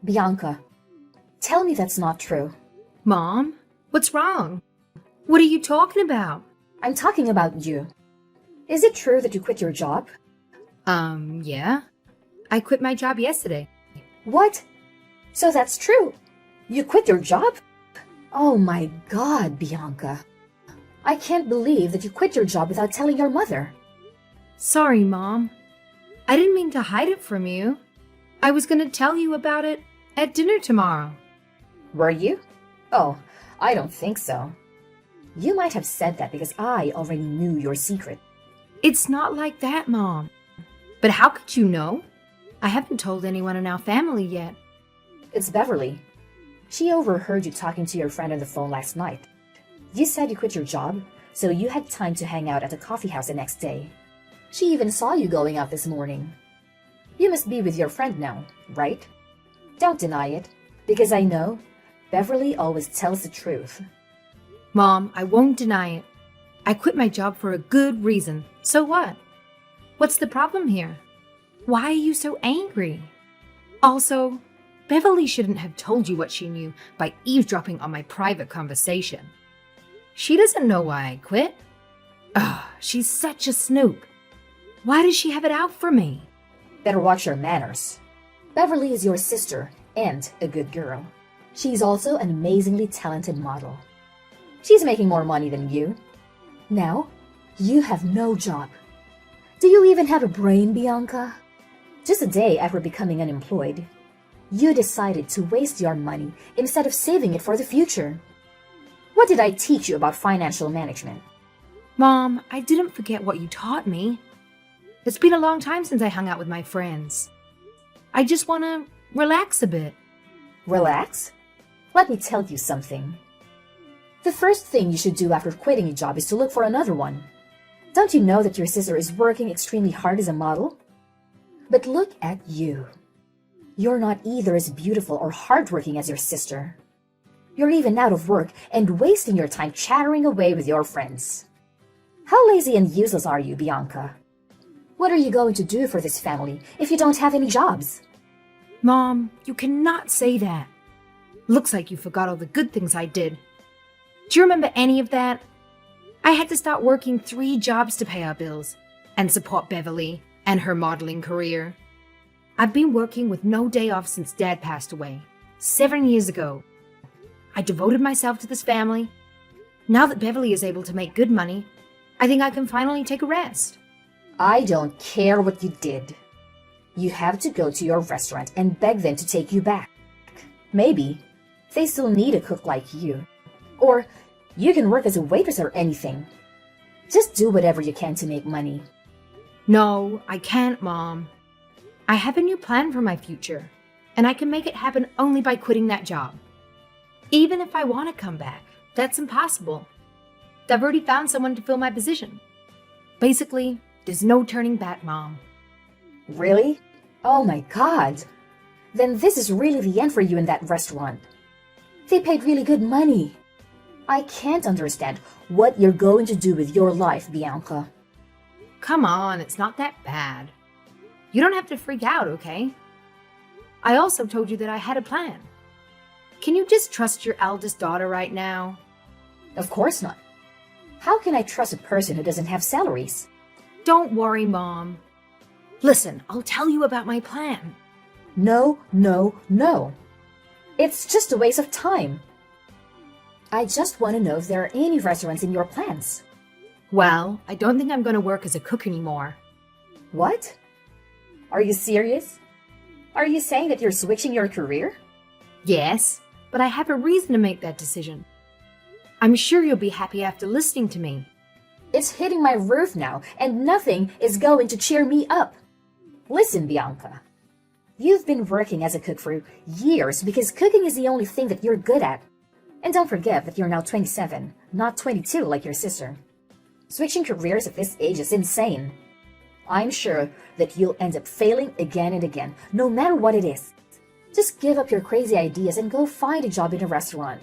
Bianca, tell me that's not true. Mom, what's wrong? What are you talking about? I'm talking about you. Is it true that you quit your job? Yeah. I quit my job yesterday. What? So that's true. You quit your job? Oh my God, Bianca. I can't believe that you quit your job without telling your mother. Sorry, Mom. I didn't mean to hide it from you. I was going to tell you about it at dinner tomorrow. Were you? Oh, I don't think so. You might have said that because I already knew your secret. It's not like that, Mom. But how could you know? I haven't told anyone in our family yet. It's Beverly. She overheard you talking to your friend on the phone last night. You said you quit your job, so you had time to hang out at a coffee house the next day. She even saw you going out this morning. You must be with your friend now, right? Don't deny it, because I know Beverly always tells the truth. Mom, I won't deny it. I quit my job for a good reason. So what? What's the problem here? Why are you so angry? Also, Beverly shouldn't have told you what she knew by eavesdropping on my private conversation. She doesn't know why I quit. Ugh, she's such a snoop. Why does she have it out for me? Better watch your manners. Beverly is your sister and a good girl. She's also an amazingly talented model. She's making more money than you. Now, you have no job. Do you even have a brain, Bianca? Just a day after becoming unemployed, you decided to waste your money instead of saving it for the future. What did I teach you about financial management? Mom, I didn't forget what you taught me. It's been a long time since I hung out with my friends. I just want to relax a bit. Relax? Let me tell you something. The first thing you should do after quitting a job is to look for another one. Don't you know that your sister is working extremely hard as a model? But look at you. You're not either as beautiful or hardworking as your sister. You're even out of work and wasting your time chattering away with your friends. How lazy and useless are you, Bianca? What are you going to do for this family if you don't have any jobs? Mom, you cannot say that. Looks like you forgot all the good things I did. Do you remember any of that? I had to start working 3 jobs to pay our bills and support Beverly and her modeling career. I've been working with no day off since Dad passed away, 7 years ago. I devoted myself to this family. Now that Beverly is able to make good money, I think I can finally take a rest. I don't care what you did. You have to go to your restaurant and beg them to take you back. Maybe they still need a cook like you. Or you can work as a waitress or anything. Just do whatever you can to make money. No, I can't, Mom. I have a new plan for my future, and I can make it happen only by quitting that job. Even if I want to come back, that's impossible. I've already found someone to fill my position. Basically, there's no turning back, Mom. Really? Oh my God. Then this is really the end for you in that restaurant. They paid really good money. I can't understand what you're going to do with your life, Bianca. Come on, it's not that bad. You don't have to freak out, okay? I also told you that I had a plan. Can you just trust your eldest daughter right now? Of course not. How can I trust a person who doesn't have salaries? Don't worry, Mom. Listen, I'll tell you about my plan. No, no, no. It's just a waste of time. I just want to know if there are any restaurants in your plans. Well, I don't think I'm going to work as a cook anymore. What? Are you serious? Are you saying that you're switching your career? Yes, but I have a reason to make that decision. I'm sure you'll be happy after listening to me. It's hitting my roof now, and nothing is going to cheer me up. Listen, Bianca. You've been working as a cook for years because cooking is the only thing that you're good at. And don't forget that you're now 27, not 22 like your sister. Switching careers at this age is insane. I'm sure that you'll end up failing again and again, no matter what it is. Just give up your crazy ideas and go find a job in a restaurant.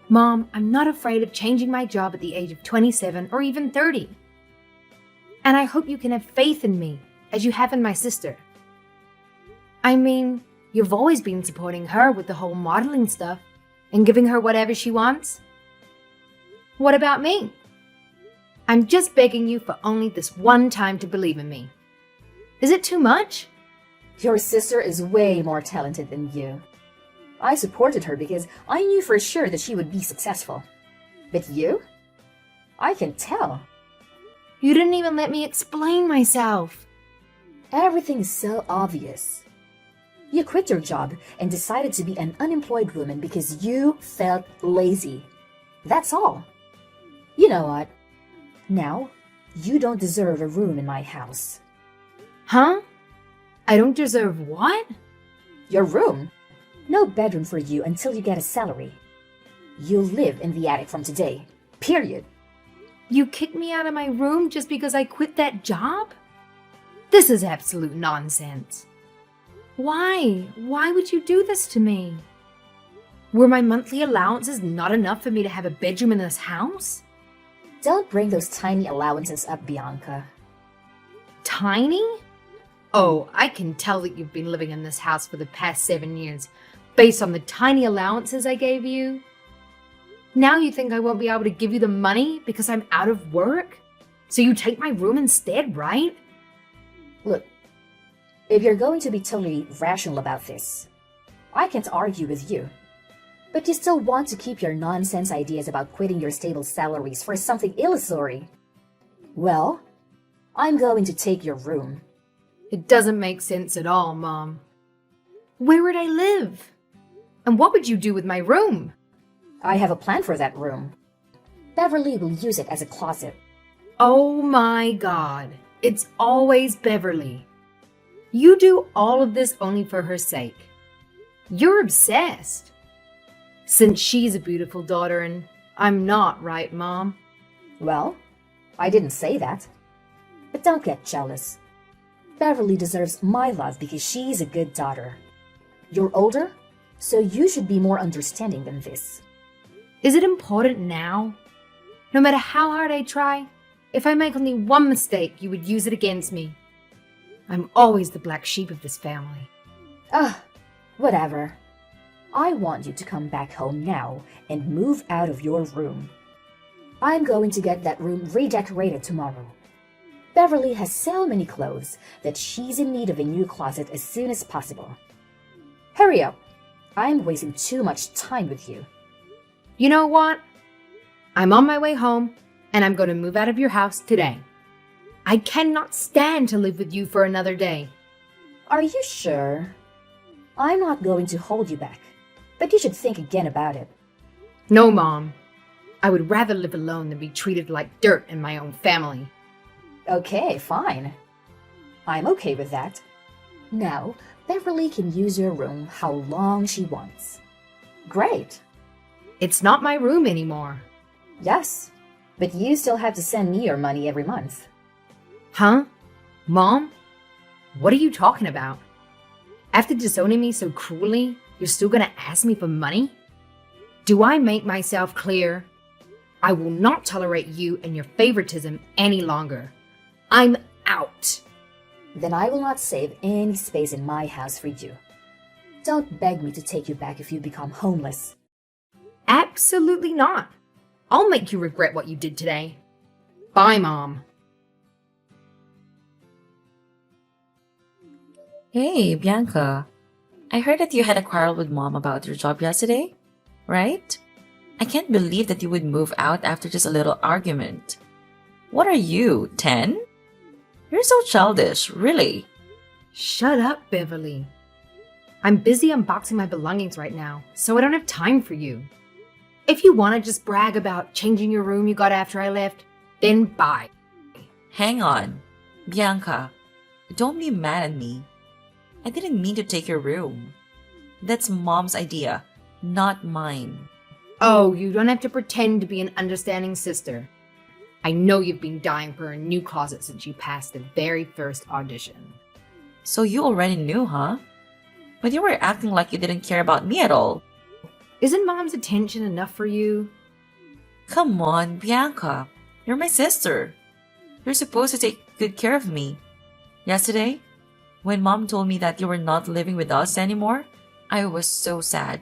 Mom, I'm not afraid of changing my job at the age of 27 or even 30. And I hope you can have faith in me, as you have in my sister. I mean, You've always been supporting her with the whole modeling stuff and giving her whatever she wants. What about me? I'm just begging you for only this one time to believe in me. Is it too much? Your sister is way more talented than you. I supported her because I knew for sure that she would be successful. But you? I can tell. You didn't even let me explain myself. Everything is so obvious. You quit your job and decided to be an unemployed woman because you felt lazy. That's all. You know what? Now, you don't deserve a room in my house. Huh? I don't deserve what? Your room? No bedroom for you until you get a salary. You'll live in the attic from today. Period. You kicked me out of my room just because I quit that job? This is absolute nonsense. Why? Why would you do this to me? Were my monthly allowances not enough for me to have a bedroom in this house? Don't bring those tiny allowances up, Bianca. Tiny? Oh, I can tell that you've been living in this house for the past 7 years, based on the tiny allowances I gave you. Now you think I won't be able to give you the money because I'm out of work? So you take my room instead, right? Look, if you're going to be totally rational about this, I can't argue with you. But you still want to keep your nonsense ideas about quitting your stable salaries for something illusory. Well, I'm going to take your room. It doesn't make sense at all, Mom. Where would I live? And what would you do with my room? I have a plan for that room. Beverly will use it as a closet. Oh my God. It's always Beverly. You do all of this only for her sake. You're obsessed. Since she's a beautiful daughter and I'm not, right, Mom? Well, I didn't say that. But don't get jealous. Beverly deserves my love because she's a good daughter. You're older, so you should be more understanding than this. Is it important now? No matter how hard I try, if I make only one mistake, you would use it against me. I'm always the black sheep of this family. Whatever. I want you to come back home now and move out of your room. I'm going to get that room redecorated tomorrow. Beverly has so many clothes that she's in need of a new closet as soon as possible. Hurry up. I'm wasting too much time with you. You know what? I'm on my way home, and I'm going to move out of your house today. I cannot stand to live with you for another day. Are you sure? I'm not going to hold you back, but you should think again about it. No, Mom. I would rather live alone than be treated like dirt in my own family. Okay, fine. I'm okay with that. Now, Beverly can use your room how long she wants. Great. It's not my room anymore. Yes, but you still have to send me your money every month. Huh? Mom? What are you talking about? After disowning me so cruelly, you're still gonna ask me for money? Do I make myself clear? I will not tolerate you and your favoritism any longer. I'm out. Then I will not save any space in my house for you. Don't beg me to take you back if you become homeless. Absolutely not. I'll make you regret what you did today. Bye, Mom. Hey, Bianca. I heard that you had a quarrel with Mom about your job yesterday, right? I can't believe that you would move out after just a little argument. What are you, 10? You're so childish, really. Shut up, Beverly. I'm busy unboxing my belongings right now, so I don't have time for you. If you want to just brag about changing your room you got after I left, then bye. Hang on. Bianca, don't be mad at me. I didn't mean to take your room. That's Mom's idea, not mine. Oh, you don't have to pretend to be an understanding sister. I know you've been dying for a new closet since you passed the very first audition. So you already knew, huh? But you were acting like you didn't care about me at all. Isn't Mom's attention enough for you? Come on, Bianca. You're my sister. You're supposed to take good care of me. Yesterday, When Mom told me that you were not living with us anymore, I was so sad.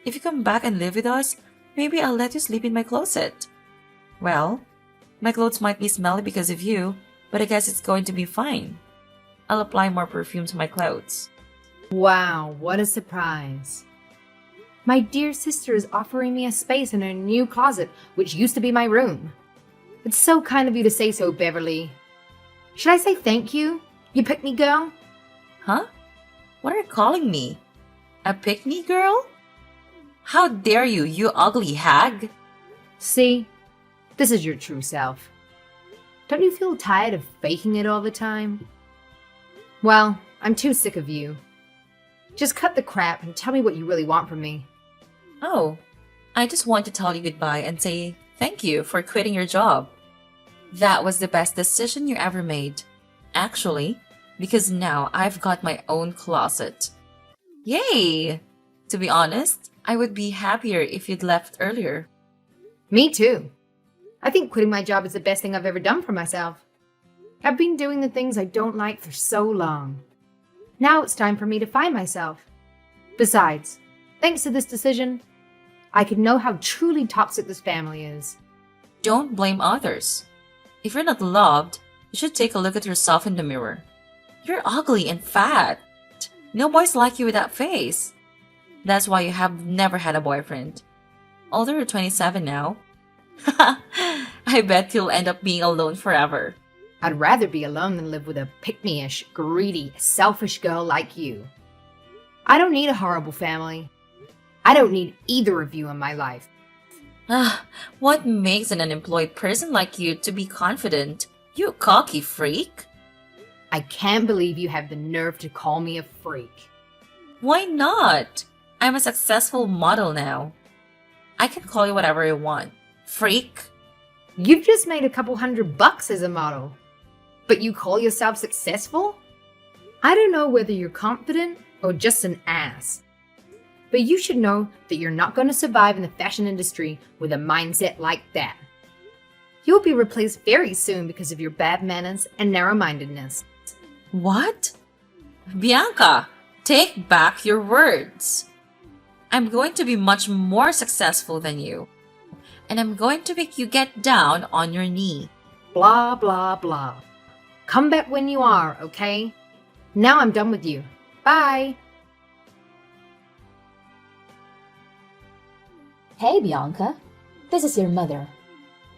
If you come back and live with us, maybe I'll let you sleep in my closet. Well, my clothes might be smelly because of you, but I guess it's going to be fine. I'll apply more perfume to my clothes. Wow, what a surprise. My dear sister is offering me a space in her new closet, which used to be my room. It's so kind of you to say so, Beverly. Should I say thank you? You pick me girl? Huh? What are you calling me? A pick-me girl? How dare you, you ugly hag? See, this is your true self. Don't you feel tired of faking it all the time? Well, I'm too sick of you. Just cut the crap and tell me what you really want from me. Oh, I just want to tell you goodbye and say thank you for quitting your job. That was the best decision you ever made. Actually, because now I've got my own closet. Yay! To be honest, I would be happier if you'd left earlier. Me too. I think quitting my job is the best thing I've ever done for myself. I've been doing the things I don't like for so long. Now it's time for me to find myself. Besides, thanks to this decision, I can know how truly toxic this family is. Don't blame others. If you're not loved, you should take a look at yourself in the mirror. You're ugly and fat. No boys like you with that face. That's why you have never had a boyfriend. Although you're 27 now. I bet you'll end up being alone forever. I'd rather be alone than live with a pick-me-ish, greedy, selfish girl like you. I don't need a horrible family. I don't need either of you in my life. What makes an unemployed person like you to be confident? You cocky freak. I can't believe you have the nerve to call me a freak. Why not? I'm a successful model now. I can call you whatever I want. Freak. You've just made a couple $100 as a model, but you call yourself successful? I don't know whether you're confident or just an ass. But you should know that you're not going to survive in the fashion industry with a mindset like that. You'll be replaced very soon because of your bad manners and narrow-mindedness. What? Bianca, take back your words. I'm going to be much more successful than you. And I'm going to make you get down on your knee. Blah, blah, blah. Come back when you are, okay? Now I'm done with you. Bye. Hey, Bianca. This is your mother.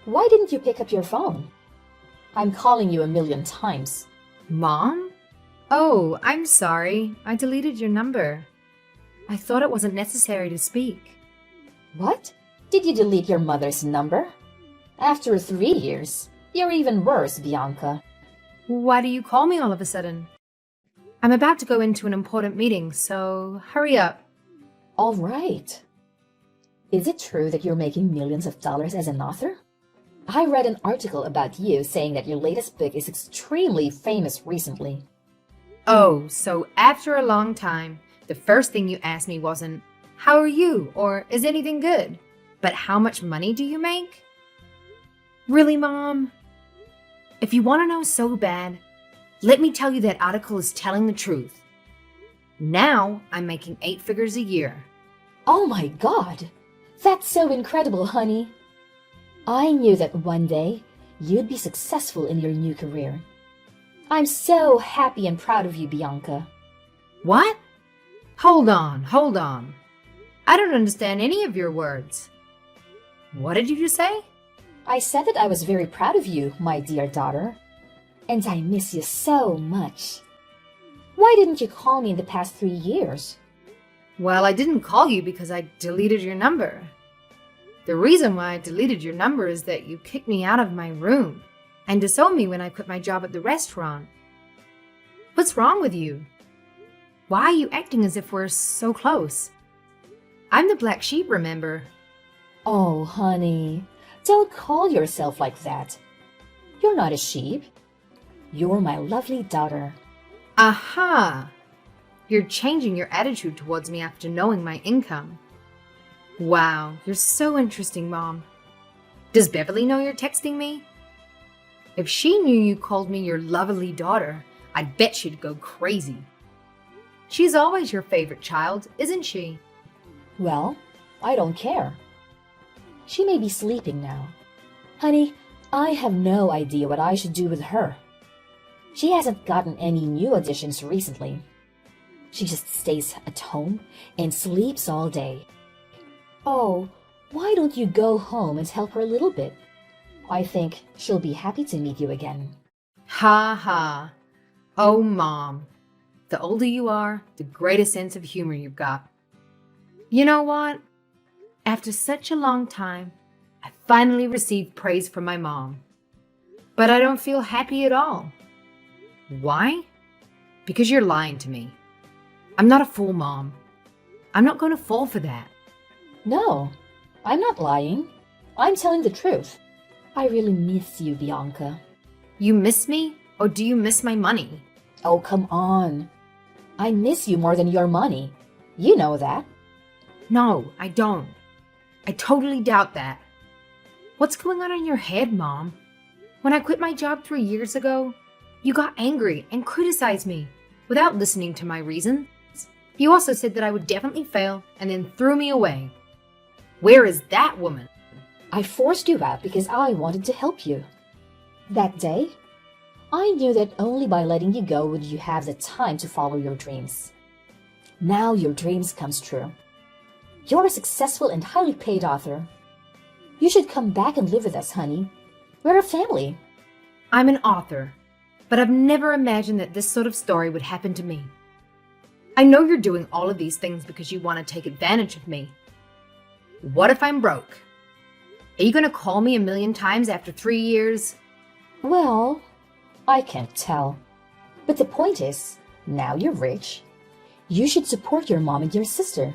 Why didn't you pick up your phone? I'm calling you a million times. Mom? Oh, I'm sorry. I deleted your number. I thought it wasn't necessary to speak. What? Did you delete your mother's number? After 3 years, you're even worse, Bianca. Why do you call me all of a sudden? I'm about to go into an important meeting, so hurry up. All right. Is it true that you're making millions of dollars as an author? I read an article about you saying that your latest book is extremely famous recently. Oh, so after a long time, the first thing you asked me wasn't, "How are you?" or "Is anything good?" but "How much money do you make?" Really, Mom? If you want to know so bad, let me tell you that article is telling the truth. Now I'm making 8 figures a year. Oh my God! That's so incredible, honey. I knew that one day you'd be successful in your new career. I'm so happy and proud of you, Bianca. What? Hold on. I don't understand any of your words. What did you just say? I said that I was very proud of you, my dear daughter. And I miss you so much. Why didn't you call me in the past 3 years? Well, I didn't call you because I deleted your number. The reason why I deleted your number is that you kicked me out of my room and disowned me when I quit my job at the restaurant. What's wrong with you? Why are you acting as if we're so close? I'm the black sheep, remember? Oh, honey, don't call yourself like that. You're not a sheep. You're my lovely daughter. Aha! You're changing your attitude towards me after knowing my income. Wow, you're so interesting, Mom. Does Beverly know you're texting me? If she knew you called me your lovely daughter, I'd bet she'd go crazy. She's always your favorite child, isn't she? Well, I don't care. She may be sleeping now. Honey, I have no idea what I should do with her. She hasn't gotten any new additions recently. She just stays at home and sleeps all day. Oh, why don't you go home and help her a little bit? I think she'll be happy to meet you again. Ha ha. Oh, Mom. The older you are, the greater sense of humor you've got. You know what? After such a long time, I finally received praise from my mom. But I don't feel happy at all. Why? Because you're lying to me. I'm not a fool, Mom. I'm not going to fall for that. No, I'm not lying. I'm telling the truth. I really miss you, Bianca. You miss me, or do you miss my money? Oh, come on. I miss you more than your money. You know that. No, I don't. I totally doubt that. What's going on in your head, Mom? When I quit my job 3 years ago, you got angry and criticized me without listening to my reasons. You also said that I would definitely fail and then threw me away. Where is that woman? I forced you out because I wanted to help you. That day, I knew that only by letting you go would you have the time to follow your dreams. Now your dreams comes true. You're a successful and highly paid author. You should come back and live with us, honey. We're a family. I'm an author, but I've never imagined that this sort of story would happen to me. I know you're doing all of these things because you want to take advantage of me. What if I'm broke? Are you going to call me a million times after 3 years? Well, I can't tell. But the point is, now you're rich. You should support your mom and your sister.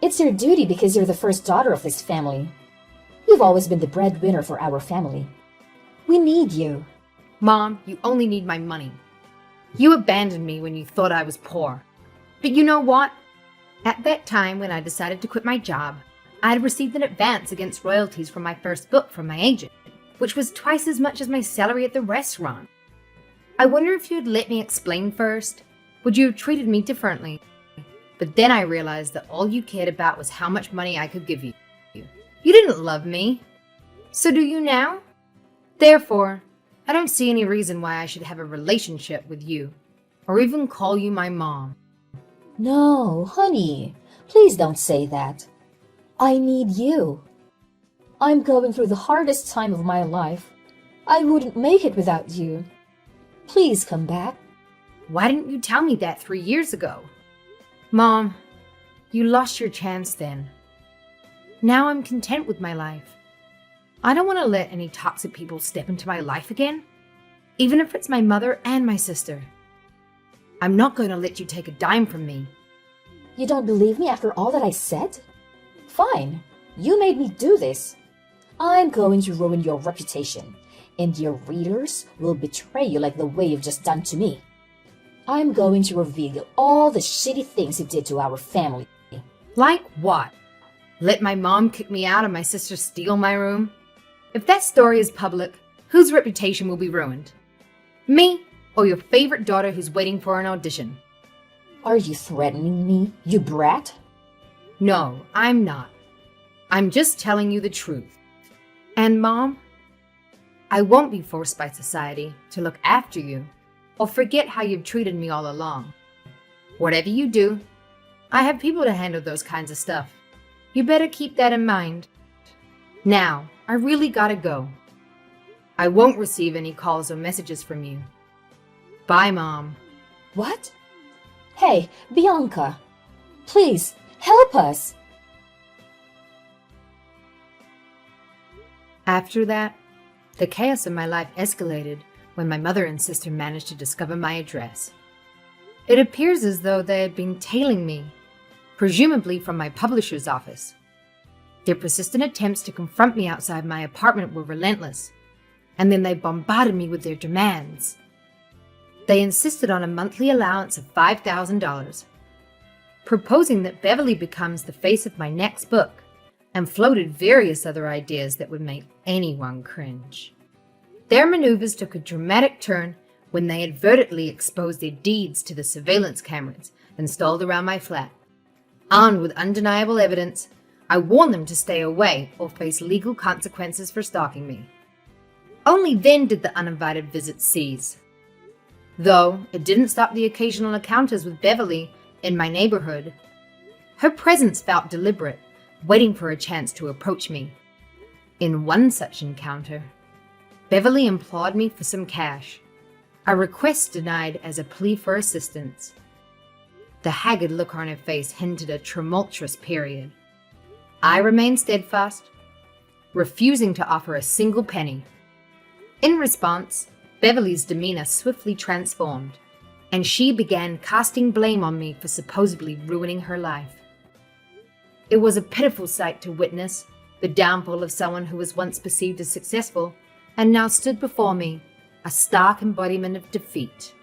It's your duty because you're the first daughter of this family. You've always been the breadwinner for our family. We need you. Mom, you only need my money. You abandoned me when you thought I was poor. But you know what? At that time when I decided to quit my job, I had received an advance against royalties from my first book from my agent, which was twice as much as my salary at the restaurant. I wonder if you'd let me explain first. Would you have treated me differently? But then I realized that all you cared about was how much money I could give you. You didn't love me. So do you now? Therefore, I don't see any reason why I should have a relationship with you, or even call you my mom. No, honey, please don't say that. I need you. I'm going through the hardest time of my life. I wouldn't make it without you. Please come back. Why didn't you tell me that 3 years ago? Mom, you lost your chance then. Now I'm content with my life. I don't want to let any toxic people step into my life again, even if it's my mother and my sister. I'm not going to let you take a dime from me. You don't believe me after all that I said? Fine, you made me do this. I'm going to ruin your reputation, and your readers will betray you like the way you've just done to me. I'm going to reveal all the shitty things you did to our family. Like what? Let my mom kick me out and my sister steal my room? If that story is public, whose reputation will be ruined? Me or your favorite daughter who's waiting for an audition? Are you threatening me, you brat? No, I'm not. I'm just telling you the truth. And Mom, I won't be forced by society to look after you or forget how you've treated me all along. Whatever you do, I have people to handle those kinds of stuff. You better keep that in mind. Now, I really gotta go. I won't receive any calls or messages from you. Bye, Mom. What? Hey, Bianca, please help us. After that, the chaos in my life escalated when my mother and sister managed to discover my address. It appears as though they had been tailing me, presumably from my publisher's office. Their persistent attempts to confront me outside my apartment were relentless, and then they bombarded me with their demands. They insisted on a monthly allowance of $5,000, proposing that Beverly becomes the face of my next book, and floated various other ideas that would make anyone cringe. Their maneuvers took a dramatic turn when they advertently exposed their deeds to the surveillance cameras installed around my flat. Armed with undeniable evidence, I warned them to stay away or face legal consequences for stalking me. Only then did the uninvited visits cease. Though it didn't stop the occasional encounters with Beverly in my neighborhood. Her presence felt deliberate, waiting for a chance to approach me. In one such encounter, Beverly implored me for some cash, a request denied as a plea for assistance. The haggard look on her face hinted a tumultuous period. I remained steadfast, refusing to offer a single penny. In response, Beverly's demeanor swiftly transformed, and she began casting blame on me for supposedly ruining her life. It was a pitiful sight to witness the downfall of someone who was once perceived as successful and now stood before me, a stark embodiment of defeat.